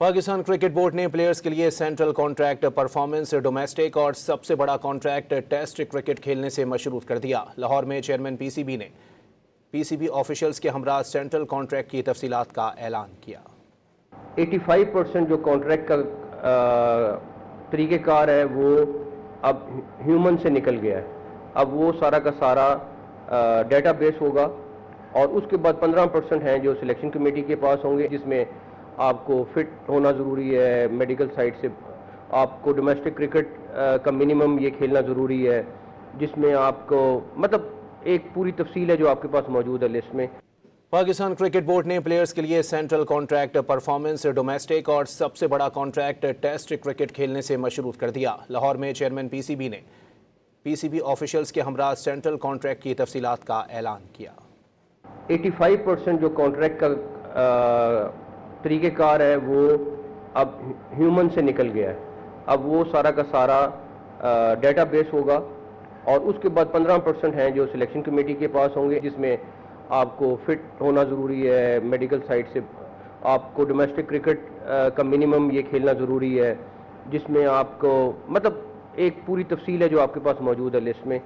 Pakistan cricket board ने players के लिए सेंट्रल कॉन्ट्रैक्ट परफॉर्मेंस डोमेस्टिक और सबसे बड़ा कॉन्ट्रैक्ट टेस्ट क्रिकेट खेलने से मशरूत कर दिया। लाहौर में चेयरमैन पीसीबी ने पीसीबी ऑफिशियल्स के हमरा सेंट्रल कॉन्ट्रैक्ट की तफसीलात का ऐलान किया। 85% जो कॉन्ट्रैक्ट का तरीक़ेकार है वो अब ह्यूमन से निकल गया है। अब वो सारा का सारा डेटाबेस होगा और उसके बाद 15% हैं जो सिलेक्शन कमेटी के पास होंगे, जिसमें आपको फिट होना ज़रूरी है, मेडिकल साइड से आपको डोमेस्टिक क्रिकेट का मिनिमम ये खेलना ज़रूरी है, जिसमें आपको मतलब एक पूरी तफसील है जो आपके पास मौजूद है लिस्ट में। पाकिस्तान क्रिकेट बोर्ड ने प्लेयर्स के लिए सेंट्रल कॉन्ट्रैक्ट परफॉर्मेंस डोमेस्टिक और सबसे बड़ा कॉन्ट्रैक्ट टेस्ट क्रिकेट खेलने से मशरूत कर दिया। लाहौर में चेयरमैन पीसीबी ने पीसीबी ऑफिशियल्स के हमरा सेंट्रल कॉन्ट्रैक्ट की तफसीलात का ऐलान किया। 85% जो कॉन्ट्रैक्ट का तरीक़ेकार है वो अब ह्यूमन से निकल गया है। अब वो सारा का सारा डेटाबेस होगा और उसके बाद 15% हैं जो सिलेक्शन कमेटी के पास होंगे, जिसमें आपको फिट होना ज़रूरी है, मेडिकल साइड से आपको डोमेस्टिक क्रिकेट का मिनिमम ये खेलना ज़रूरी है, जिसमें आपको मतलब एक पूरी तफसील है जो आपके पास मौजूद है लिस्ट में।